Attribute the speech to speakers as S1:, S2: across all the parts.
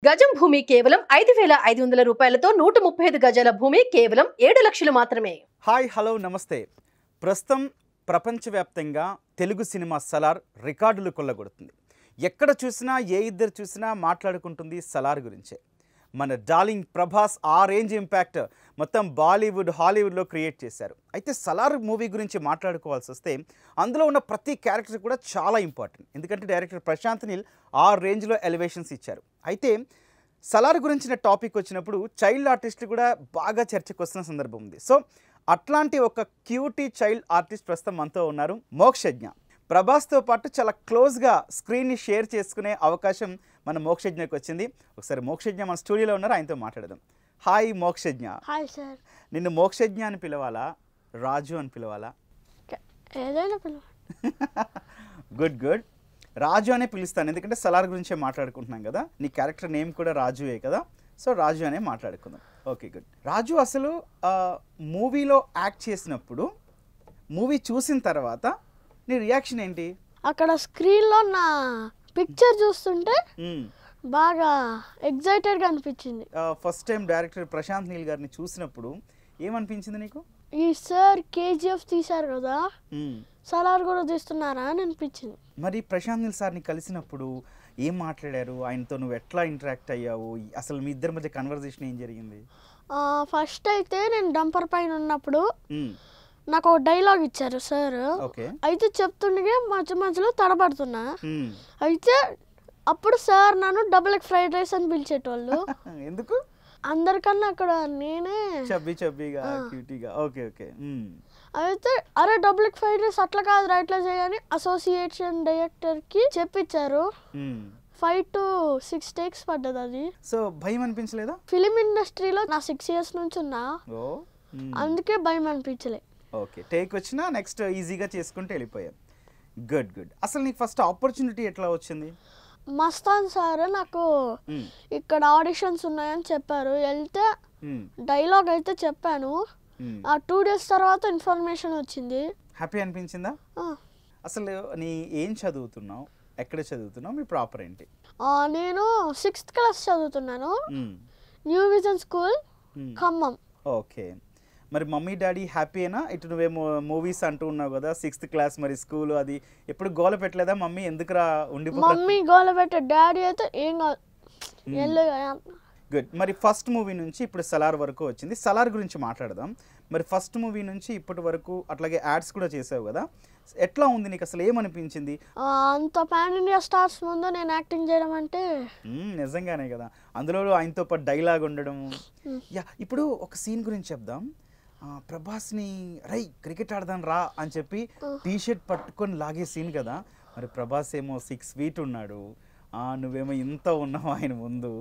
S1: గజం భూమి కేవలం 5,500 రూపాయలతో 135 గజాల భూమి కేవలం 7 లక్షలు మాత్రమే.
S2: హాయ్ హలో నమస్తే. ప్రస్తుతం ప్రపంచవ్యాప్తంగా తెలుగు సినిమా సలార్ రికార్డులు కొల్లగొడుతుంది. ఎక్కడ చూసినా ఏ ఇద్దరు చూసినా మాట్లాడుకుంటుంది సలార్ గురించే. మన డార్లింగ్ ప్రభాస్ ఆ రేంజ్ ఇంపాక్ట్ మొత్తం బాలీవుడ్ హాలీవుడ్లో క్రియేట్ చేశారు. అయితే సలార్ మూవీ గురించి మాట్లాడుకోవాల్సి వస్తే అందులో ఉన్న ప్రతి క్యారెక్టర్ కూడా చాలా ఇంపార్టెంట్. ఎందుకంటే డైరెక్టర్ ప్రశాంత్ నీల్ ఆ రేంజ్లో ఎలివేషన్స్ ఇచ్చారు. అయితే సలార్ గురించిన టాపిక్ వచ్చినప్పుడు చైల్డ్ ఆర్టిస్టులు కూడా బాగా చర్చకు వస్తున్న సందర్భం ఉంది. సో అట్లాంటి ఒక క్యూటీ చైల్డ్ ఆర్టిస్ట్ ప్రస్తుతం మనతో ఉన్నారు, మోక్షజ్ఞ. ప్రభాస్తో పాటు చాలా క్లోజ్గా స్క్రీన్ని షేర్ చేసుకునే అవకాశం మన మోక్షజ్ఞకు వచ్చింది. ఒకసారి మోక్షజ్ఞ మన స్టూడియోలో ఉన్నారు, ఆయనతో మాట్లాడదాం. హాయ్ మోక్షజ్ఞ.
S3: Hi sir.
S2: నిన్ను మోక్షజ్ఞ అని పిలవాలా, రాజు అని పిలవాలా?
S3: ఏదైనా
S2: గుడ్ గుడ్, రాజు అనే పిలుస్తాను, ఎందుకంటే సలార్ గురించే మాట్లాడుకుంటున్నాం కదా. నీ క్యారెక్టర్ నేమ్ కూడా రాజువే కదా, సో రాజు అనే మాట్లాడుకుందాం. Okay good. రాజు, అసలు మూవీలో యాక్ట్ చేసినప్పుడు మూవీ చూసిన తర్వాత నీ రియాక్షన్ ఏంటి?
S3: అక్కడ స్క్రీన్లో నా పిక్చర్ చూస్తుంటే బాగా ఎగ్జైటెడ్గా అనిపించింది.
S2: First time director Prashanth Neel గారిని చూసినప్పుడు ఏమనిపించింది నీకు?
S3: ఈ సార్ కేజీఎఫ్ తీశారు కదా, సలార్ కూడా తీస్తున్నారా అని అనిపించింది.
S2: మరి ప్రశాంత్ నీల్ సార్ని కలిసినప్పుడు ఏం మాట్లాడారు? ఆయనతో నువ్వు ఎట్లా ఇంటరాక్ట్ అయ్యావు? అసలు మీ ఇద్దరి మధ్య కన్వర్జేషన్ ఏం జరిగింది?
S3: ఫస్ట్ అయితే నేను డంపర్ పైన ఉన్నప్పుడు నాకు ఒక డైలాగ్ ఇచ్చారు సార్. అయితే చెప్తుండగా మధ్య మధ్యలో తడబడుతున్నా. అయితే అప్పుడు సార్ నన్ను డబుల్ ఎగ్ ఫ్రైడ్ రైస్ అని పిలిచేటోళ్ళు.
S2: ఎందుకు?
S3: అందరికన్నా అక్కడ నేనే
S2: చబ్బీగా క్యూటీగా. Okay okay.
S3: అయితే అరే డబుల్ ఎగ్ ఫ్రైడ్ రైస్ అట్లా కాదు, ఇట్లా చేయని అసోసియేషన్ డైరెక్టర్కి చెప్పించారు. 5 to 6 takes పడ్డది అది.
S2: సో భయం అనిపించలేదా?
S3: ఫిలిం ఇండస్ట్రీలో నా 6 years నుంచి ఉన్నా, అందుకే భయం అనిపించలే.
S2: ఓకే, టేక్ వచ్చినా నెక్స్ట్ ఈజీగా చేసుకుంటూ వెళ్ళిపోయాం. Good good. అసలు నీకు ఫస్ట్ ఆపర్చునిటీ ఎట్లా వచ్చింది?
S3: మస్తాన్ సార్ నాకు ఇక్కడ ఆడిషన్స్ ఉన్నాయని చెప్పారు. వెళ్తే డైలాగ్ అయితే చెప్పాను. ఆ 2 days తర్వాత ఇన్ఫర్మేషన్ వచ్చింది.
S2: హ్యాపీ అనిపించిందా? అసలు నీ ఏం చదువుతున్నావు, ఎక్కడ చదువుతున్నావు, మీ ప్రాపర్ ఏంటి?
S3: నేను 6th class చదువుతున్నాను, new vision school, Khammam.
S2: Okay, మరి మమ్మీ డాడీ హ్యాపీనా? ఇటు నువ్వేమో మూవీస్ అంటూ ఉన్నావు కదా, 6th class, మరి స్కూల్ అది ఎప్పుడు గోల పెట్టలేదా మమ్మీ? ఎందుకురా ఉండిపో?
S3: మమ్మీ గోల పెట్టే, డాడీ అయితే ఏం కాదు.
S2: గుడ్. మరి ఫస్ట్ మూవీ నుంచి ఇప్పుడు సలార్ వరకు వచ్చింది. సలార్ గురించి మాట్లాడదాం. మరి ఫస్ట్ మూవీ నుంచి ఇప్పటి వరకు అట్లాగే యాడ్స్ కూడా చేసావు కదా, ఎట్లా ఉంది నీకు? అసలు ఏమనిపించింది?
S3: అంత పాన్ ఇండియా స్టార్స్ ముందు నేను యాక్టింగ్ చేయడం అంటే
S2: నిజంగానే కదా, అందులో ఆయనతో పాటు డైలాగ్ ఉండడం. యా, ఇప్పుడు ఒక సీన్ గురించి చెప్దాం. ప్రభాస్ని రై క్రికెట్ ఆడదాం రా అని చెప్పి టీషర్ట్ పట్టుకొని లాగే సీన్ కదా. మరి ప్రభాస్ ఏమో 6 feet ఉన్నాడు, నువ్వేమో ఇంత ఉన్నావు ఆయన ముందు.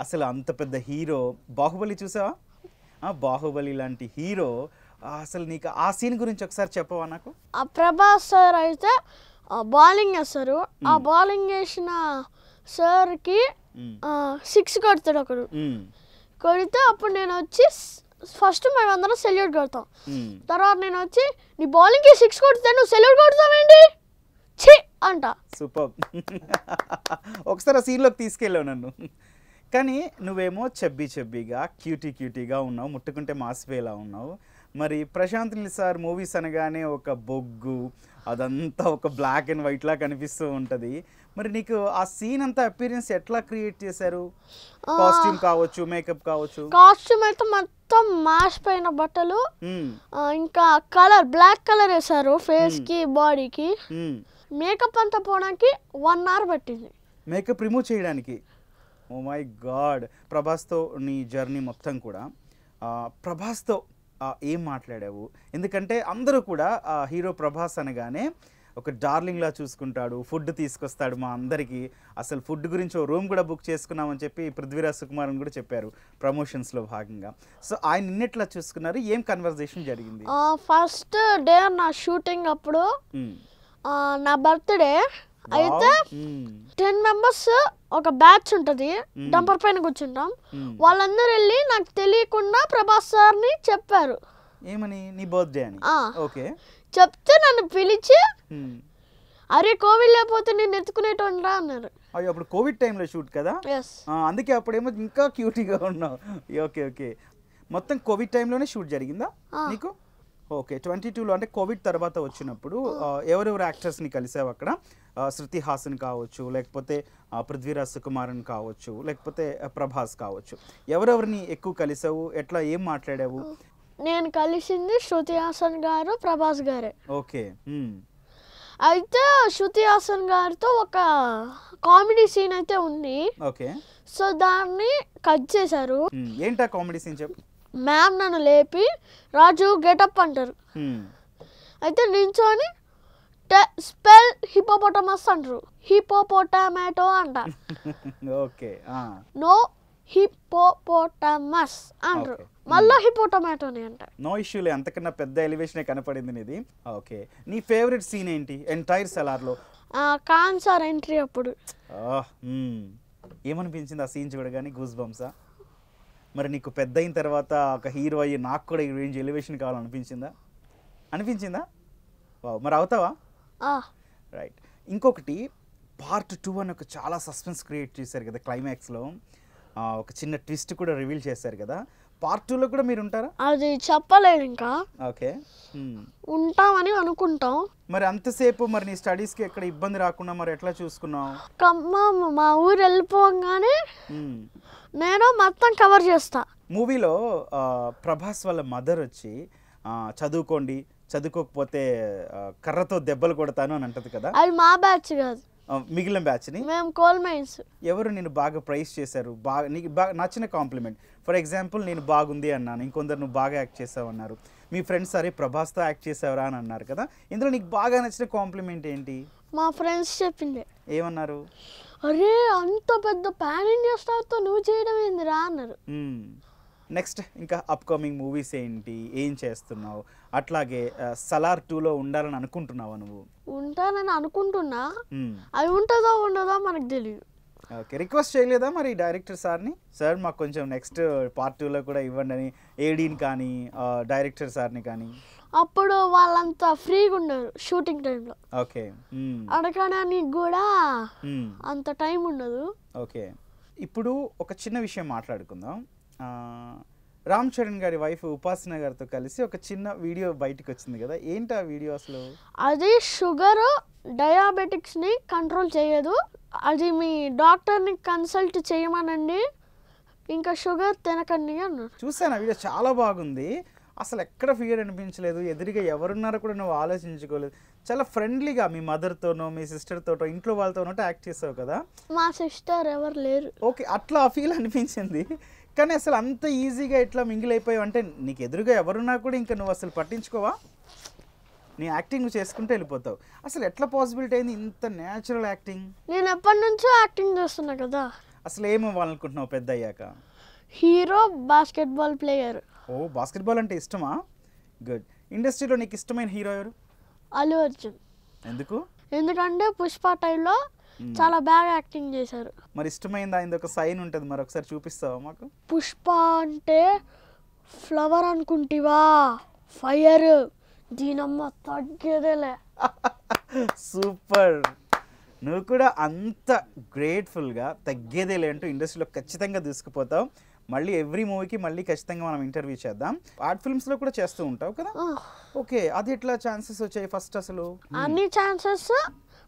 S2: అసలు అంత పెద్ద హీరో, బాహుబలి చూసావా? బాహుబలి లాంటి హీరో, అసలు నీకు ఆ సీన్ గురించి ఒకసారి చెప్పవా నాకు?
S3: ఆ ప్రభాస్ సార్ అయితే బౌలింగ్ వేస్తారు. ఆ బౌలింగ్ వేసిన సార్కి 6 కొడతాడు ఒకడు. కొడితే అప్పుడు నేను వచ్చి ఫస్ట్ మేమందరం సెల్యూట్ కొడతాం. తర్వాత నేను వచ్చి నీ బౌలింగ్కి 6 కొడితే నువ్వు సెల్యూట్ కొడతావేంటి ఛీ అంట.
S2: సూపర్. ఒకసారి ఆ సీన్లోకి తీసుకెళ్ళావు నన్ను. కానీ నువ్వేమో చబ్బీగా క్యూటీగా ఉన్నావు, ముట్టుకుంటే మాసిపోయేలా ఉన్నావు. మరి ప్రశాంత్ నీల్ సార్ మూవీస్ అనగానే ఒక బొగ్గు, అదంతా ఒక బ్లాక్ అండ్ వైట్ లా కనిపిస్తూ ఉంటుంది. మరి నీకు ఆ సీన్ అంతా అపీరియన్స్ ఎట్లా క్రియేట్ చేశారు? కాస్ట్యూమ్ కావచ్చు, మేకప్ కావచ్చు.
S3: కాస్ట్యూమ్ అయితే మొత్తం మాసిపోయిన బట్టలు, ఇంకా కలర్ బ్లాక్ కలర్ వేసారు ఫేస్ కి బాడీకి. మేకప్ అంతా పోవడానికి 1 hour పట్టింది.
S2: మేకప్ రిమూవ్ చేయడానికి? Oh my God. ప్రభాస్తో నీ జర్నీ మొత్తం కూడా, ప్రభాస్తో ఏం మాట్లాడావు? ఎందుకంటే అందరూ కూడా హీరో ప్రభాస్ అనగానే ఒక డార్లింగ్లా చూసుకుంటాడు, ఫుడ్ తీసుకొస్తాడు మా అందరికీ. అసలు ఫుడ్ గురించి ఓ రూమ్ కూడా బుక్ చేసుకున్నామని చెప్పి పృథ్వీరాజ్ సుకుమార్ అని కూడా చెప్పారు ప్రమోషన్స్లో భాగంగా. సో ఆయన నిన్నెట్లా చూసుకున్నారు? ఏం కన్వర్జేషన్ జరిగింది?
S3: ఫస్ట్ డే నా షూటింగ్ అప్పుడు నా బర్త్డే అయితే 10 members ఒక బ్యాచ్ ఉంటుంది, డంపర్ పైన కూర్చుంటాం. వాళ్ళందరూ వెళ్ళి నాకు తెలియకుండా ప్రభాస్ సార్ని చెప్పారు.
S2: ఏమని? నీ బర్త్డే అని. ఓకే.
S3: చెప్తే నన్ను పిలిచి అరే కోవిడ్ లేకపోతే నేను ఎత్తుకునేటోనరా అన్నారు.
S2: అయ్యో అప్పుడు కోవిడ్ టైంలో షూట్ కదా,
S3: ఎస్.
S2: అందుకే అప్పుడేమో ఇంకా క్యూటీగా ఉన్నావు. ఓకే ఓకే, మొత్తం కోవిడ్ టైంలోనే షూట్ జరిగిందా నీకు? ఓకే, 22లో అంటే కోవిడ్ తర్వాత వచ్చినప్పుడు ఎవరెవరు యాక్టర్స్ని కలిసావు అక్కడ? శృతి హాసన్ కావచ్చు, లేకపోతే పృథ్వీరాజ్ సుకుమారన్ కావచ్చు, లేకపోతే ప్రభాస్ కావచ్చు, ఎవరెవరిని ఎక్కువ కలిసావు? ఎట్లా ఏం మాట్లాడావు?
S3: నేను కలిసింది శృతి హాసన్ గారు, ప్రభాస్ గారే.
S2: ఓకే.
S3: అయితే శృతి హాసన్ గారితో ఒక కామెడీ సీన్ అయితే ఉంది.
S2: ఓకే.
S3: సో దాన్ని కట్ చేశారు.
S2: ఏంటా కామెడీ సీన్ చెప్పు.
S3: మ్యామ్ నన్ను లేపి రాజు గెటప్ అంటారు. అయితే నించొని స్పెల్ హిపోపోటమస్ అంటారు. హిపోపోటామాటో అంట.
S2: ఓకే.
S3: నో హిపోపోటమస్ అంటారు. మళ్ళీ హిపోటమాటోని అంట.
S2: నో ఇష్యూలే, అంతకన్నా పెద్ద ఎలివేషనే కనపడింది నీది. ఓకే, నీ ఫేవరెట్ సీన్ ఏంటి ఎంటైర్ సలార్లో?
S3: ఖాన్ సార్ ఎంట్రీ అప్పుడు.
S2: ఏమనిపించింది ఆ సీన్ చూడగానే? గూస్ బంప్సా? మరి నీకు పెద్ద అయిన తర్వాత ఒక హీరో అయ్యి నాకు కూడా ఈ రేంజ్ ఎలివేషన్ కావాలనిపించిందా? అనిపించిందా? మరి అవుతావా? రైట్. ఇంకొకటి పార్ట్ 2 అని ఒక చాలా సస్పెన్స్ క్రియేట్ చేశారు కదా క్లైమాక్స్లో, ఒక చిన్న ట్విస్ట్ కూడా రివీల్ చేశారు కదా. పార్ట్ 2లో కూడా మీరు ఉంటారా?
S3: అది చెప్పలేదు ఇంకా.
S2: ఓకే,
S3: ఉంటామని అనుకుంటాం.
S2: మరి అంతసేపు మరి నీ స్టడీస్కి ఎక్కడ ఇబ్బంది రాకుండా మరి ఎట్లా చూసుకున్నావు?
S3: ఖమ్మం మా ఊరు వెళ్ళిపోగానే నేను మొత్తం కవర్ చేస్తా.
S2: మూవీలో ప్రభాస్ వాళ్ళ మదర్ వచ్చి చదువుకోండి, చదువుకోకపోతే కర్రతో దెబ్బలు కొడతాను అని అంటది కదా.
S3: అది మా బ్యాచ్ కాదు,
S2: మిగిలిన బ్యాచ్ని.
S3: మేము కోల్ మైన్స్.
S2: ఎవరు నేను బాగా ప్రైజ్ చేశారు, బాగా నీకు బాగా నచ్చిన కాంప్లిమెంట్? ఫర్ ఎగ్జాంపుల్ నేను బాగుంది అన్నాను, ఇంకొందరు నువ్వు బాగా యాక్ట్ చేసావు అన్నారు, మీ ఫ్రెండ్స్ అరే ప్రభాస్తో యాక్ట్ చేసావురా అని అన్నారు కదా. ఇందులో నీకు బాగా నచ్చిన కాంప్లిమెంట్ ఏంటి?
S3: మా ఫ్రెండ్స్ చెప్పింది.
S2: ఏమన్నారు?
S3: అరే అంత పెద్ద పాన్ ఇండియా స్టార్తో నువ్వు చేయడం ఏందిరా అన్నారు.
S2: నెక్స్ట్ ఇంకా అప్కమింగ్ మూవీస్ ఏంటి, ఏం చేస్తున్నావు? అట్లాగే సలార్ 2లో ఉండాలని అనుకుంటున్నావా నువ్వు?
S3: ఉంటానని అనుకుంటున్నా, అది ఉంటుందో ఉండదో మనకు తెలియదు.
S2: ఓకే, రిక్వెస్ట్ చేయలేదా మరి డైరెక్టర్ సార్ని? సార్ మాకు కొంచెం నెక్స్ట్ పార్ట్ 2లో కూడా ఇవ్వండి అని ఏడీని కానీ డైరెక్టర్ సార్ని కానీ?
S3: అప్పుడు వాళ్ళంతా ఫ్రీగా ఉండరు షూటింగ్ టైంలో.
S2: ఓకే,
S3: అడగడానికి కూడా అంత టైం ఉండదు.
S2: ఓకే, ఇప్పుడు ఒక చిన్న విషయం మాట్లాడుకుందాం. రామ్ చరణ్ గారి వైఫ్ ఉపాసన గారితో కలిసి ఒక చిన్న వీడియో బయటకు వచ్చింది కదా, ఏంటి ఆ వీడియో అసలు?
S3: అది షుగర్ డయాబెటిక్స్ని కంట్రోల్ చేయదు, అది మీ డాక్టర్ని కన్సల్ట్ చేయమనండి, ఇంకా షుగర్ తినకండి అన్నారు.
S2: చూసాను ఆ వీడియో, చాలా బాగుంది. అసలు ఎక్కడ ఫియర్ అనిపించలేదు, ఎదురుగా ఎవరున్నారో కూడా నువ్వు ఆలోచించుకోలేదు. చాలా ఫ్రెండ్లీగా మీ మదర్తోనో మీ సిస్టర్తోనో ఇంట్లో వాళ్ళతోనో యాక్ట్ చేసావు కదా.
S3: మా సిస్టర్ ఎవరు లేరు.
S2: ఓకే, అట్లా ఫీల్ అనిపించింది. కానీ అసలు అంత ఈజీగా ఎట్లా మింగిల్ అయిపోయావు? అంటే నీకు ఎదురుగా ఎవరున్నా కూడా ఇంకా నువ్వు అసలు పట్టించుకోవా, నీ యాక్టింగ్ నువ్వు చేసుకుంటూ వెళ్ళిపోతావు. అసలు ఎట్లా పాసిబిలిటీ అయింది ఇంత న్యాచురల్ యాక్టింగ్?
S3: నేను ఎప్పటి నుంచో యాక్టింగ్ చేస్తున్నా కదా.
S2: అసలు ఏమవ్వాలనుకుంటున్నావు పెద్ద అయ్యాక?
S3: Hero, basketball player.
S2: ఓ, బాస్కెట్బాల్ అంటే ఇష్టమా? గుడ్. ఇండస్ట్రీలో నీకు ఇష్టమైన హీరో ఎవరు?
S3: అల్లు అర్జున్.
S2: ఎందుకు?
S3: ఎందుకంటే పుష్ప టైంలో చాలా బాగా యాక్టింగ్ చేశారు.
S2: మరి ఇష్టమైంది ఆయన ఒక సైన్ ఉంటుంది, మరి ఒకసారి చూపిస్తావా మాకు?
S3: పుష్ప అంటే ఫ్లవర్ అనుకుంటివా, ఫైర్, దీనమ్మ తగ్గేదేలే.
S2: సూపర్, నువ్వు కూడా అంత గ్రేట్ఫుల్గా తగ్గేదేలే అంటూ ఇండస్ట్రీలో ఖచ్చితంగా దూసుకుపోతావు. మళ్ళీ ఎవ్రీ మూవీకి మళ్ళీ ఖచ్చితంగా మనం ఇంటర్వ్యూ చేద్దాం. ఆర్ట్ ఫిల్మ్స్లో కూడా చేస్తూ ఉంటావు కదా. ఓకే, అది ఎట్లా ఛాన్సెస్ వచ్చాయి ఫస్ట్ అసలు?
S3: అన్ని ఛాన్సెస్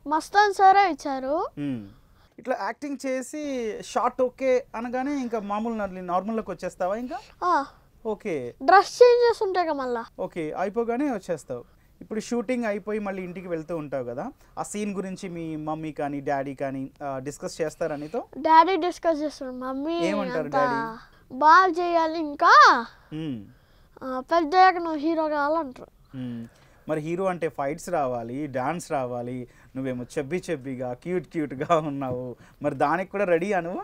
S3: మస్తాన్ సారే ఇచ్చారు.
S2: ఇట్లా యాక్టింగ్ చేసి షార్ట్ ఓకే అనగానే ఇంకా మామూలు నార్మల్లోకి వచ్చేస్తావా ఇంకా? ఓకే,
S3: డ్రెస్ చేంజెస్ ఉంటాయి కదా మళ్ళీ.
S2: ఓకే, అయిపోగానే వచ్చేస్తావు. ఇప్పుడు షూటింగ్ అయిపోయి మళ్ళీ ఇంటికి వెళ్తూ ఉంటావు కదా, ఆ సీన్ గురించి మీ మమ్మీ కానీ డాడీ కానీ డిస్కస్ చేస్తారా నీతో?
S3: డాడీ డిస్కస్ చేస్తారు, మమ్మీ
S2: ఏమంటారు డాడీ?
S3: బాగా చేయాలి, ఇంకా పెద్దయ్యాక నువ్వు హీరో కావాలంటారు.
S2: మరి హీరో అంటే ఫైట్స్ రావాలి, డాన్స్ రావాలి, నువ్వేమో చెబ్బిగా క్యూట్గా ఉన్నావు, మరి దానికి కూడా రెడీ నువ్వు?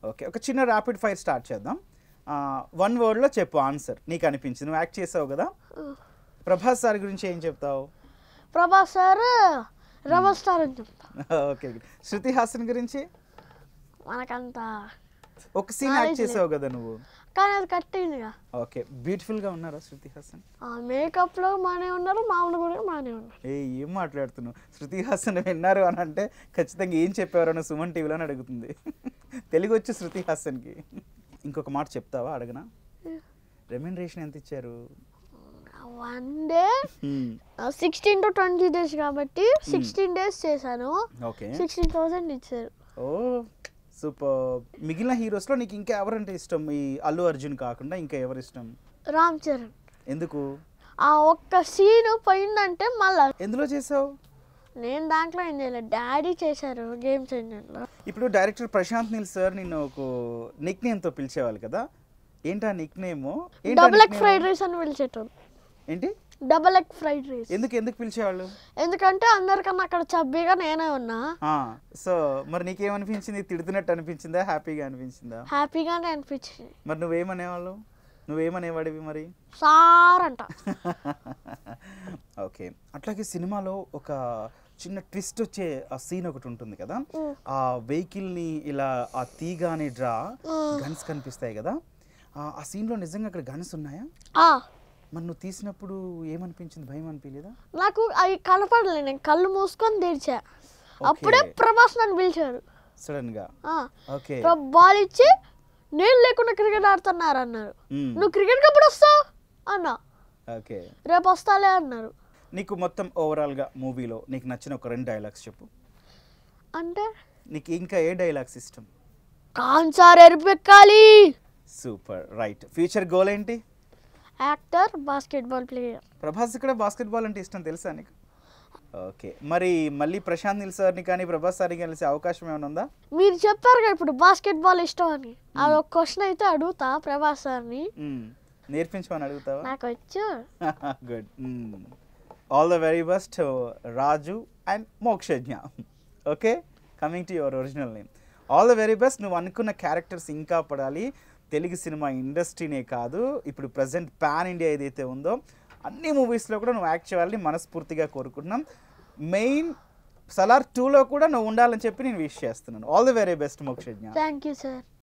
S2: ఓకే, ఒక చిన్న ర్యాపిడ్ ఫైర్ స్టార్ట్ చేద్దాం. 1 wordలో చెప్పు ఆన్సర్, నీకు అనిపించింది. నువ్వు యాక్ట్ చేసావు కదా. ప్రభాస్ సార్ గురించి ఏం చెప్తావు?
S3: ప్రభాస్ సార్ రెబల్ స్టార్ అని చెప్తా.
S2: ఓకే, శృతి హాసన్ గురించి?
S3: మనకంత
S2: ఒక సీన్ యాక్ట్ చేసావు కదా నువ్వు.
S3: కానీ అది కట్టిందిగా.
S2: ఓకే, బ్యూటిఫుల్గా ఉన్నారా శృతి హాసన్?
S3: మేకప్లో బాగానే ఉన్నారు, మామూలు కూడా బాగానే ఉన్నారు.
S2: ఏం మాట్లాడుతున్నావు? శృతి హాసన్ విన్నారు అని అంటే ఖచ్చితంగా ఏం చెప్పేవారని సుమన్ టీవీలో అని అడుగుతుంది. తెలుగు వచ్చి శృతి హాసన్కి. ఇంకొక మాట చెప్తావా అడగనా? రెమ్యూనరేషన్ ఎంత ఇచ్చారు?
S3: 1 డే 16 to 20 days కాబట్టి 16 days చేశాను.
S2: ఓకే,
S3: 16,000 ఇచ్చారు.
S2: ఓ సూపర్. మిగిలిన హీరోస్లో నీకు ఇంకా ఎవరంటే ఇష్టం? ఈ అల్లు అర్జున్ కాకుండా ఇంకా ఎవరు ఇష్టం?
S3: రామ్ చరణ్.
S2: ఎందుకు?
S3: ఆ ఒక్క సీన్ పోయిందంటే మళ్ళా.
S2: ఎందులో చేసావు?
S3: నేను దాంట్లో ఏం చేయలేదు, డాడీ చేశారు గేమ్ చేంజర్లో.
S2: ఇప్పుడు డైరెక్టర్ ప్రశాంత్ నీల్ సార్ నిన్ను ఒక నిక్ నేమ్తో పిలిచేవాళ్ళు కదా, ఏంటా Nick name?
S3: Double egg fried rice అని పిలిచేటోళ్ళు.
S2: ఏంటి?
S3: Double egg fried rice.
S2: ఎందుకు పిలిచేవాళ్ళు?
S3: ఎందుకంటే అందరికన్నా అక్కడ చబ్బీగా నేనే ఉన్నా.
S2: సో మరి నీకేమనిపించింది? తిడుతున్నట్టు అనిపించిందా, హ్యాపీగా అనిపించిందా?
S3: హ్యాపీగానే అనిపించింది.
S2: మరి నువ్వేమనేవాడివి మరి?
S3: సార్ అంట.
S2: ఓకే, అట్లాగే సినిమాలో ఒక చిన్న ట్విస్ట్ వచ్చే ఆ సీన్ ఒకటి ఉంటుంది కదా, ఆ వెహికల్ని ఇలా ఆ తీగ అని డ్రా గన్స్ కనిపిస్తాయి కదా, ఆ సీన్లో నిజంగా అక్కడ గన్స్ ఉన్నాయా? మరి నువ్వు తీసినప్పుడు ఏమనిపించింది? భయం అనిపించలేదా?
S3: నాకు అవి కనపడలేదు, నేను కళ్ళు మూసుకొని తెరిచా. అప్పుడే ప్రభాస్ నన్ను పిలిచారు
S2: సడన్ గా. ఓకే,
S3: బాల్ ఇచ్చి నేను లేకుండా క్రికెట్ ఆడుతున్నారు అన్నారు. నువ్వు క్రికెట్కి ఎప్పుడు వస్తావు అన్నా.
S2: ఓకే,
S3: రేపు వస్తాలే అన్నారు.
S2: నీకు మొత్తం ఓవరాల్గా మూవీలో నీకు నచ్చిన ఒక 2 డైలాగ్స్ చెప్పు.
S3: అంటే
S2: నీకు ఇంకా ఏ డైలాగ్స్ ఇష్టం?
S3: కాన్సార్ ఎరుపెక్కాలి.
S2: Super, right. ఫ్యూచర్ గోల్ ఏంటి?
S3: Actor, basketball player.
S2: ప్రభాస్ కూడా బాస్కెట్బాల్ అంటే ఇష్టం తెలుసా నీకు? ఓకే, మరి మళ్ళీ ప్రశాంత్ నీల్ సార్ని కానీ ప్రభాస్ సార్ని కలిసే అవకాశం ఏమైనా ఉందా?
S3: మీరు చెప్పారు కదా ఇప్పుడు బాస్కెట్బాల్ ఇష్టం అని, అది ఒక క్వశ్చన్ అయితే అడుగుతా ప్రభాస్ సార్ని.
S2: నేర్పించమని అడుగుతావా?
S3: నాకు వచ్చు.
S2: Good. All the very best Raju and Mokshagna. Okay, coming to your original name. All the very best. నువ్వు అనుకున్న క్యారెక్టర్స్ ఇంకా పడాలి. తెలుగు సినిమా ఇండస్ట్రీనే కాదు, ఇప్పుడు ప్రజెంట్ పాన్ ఇండియా ఏదైతే ఉందో అన్ని మూవీస్లో కూడా నువ్వు యాక్ట్ చేయాలని మనస్ఫూర్తిగా కోరుకుంటున్నాం. మెయిన్ సలార్ 2లో కూడా నువ్వు ఉండాలని చెప్పి నేను విష్ చేస్తున్నాను. All the very best Mokshagna.
S3: Thank you sir.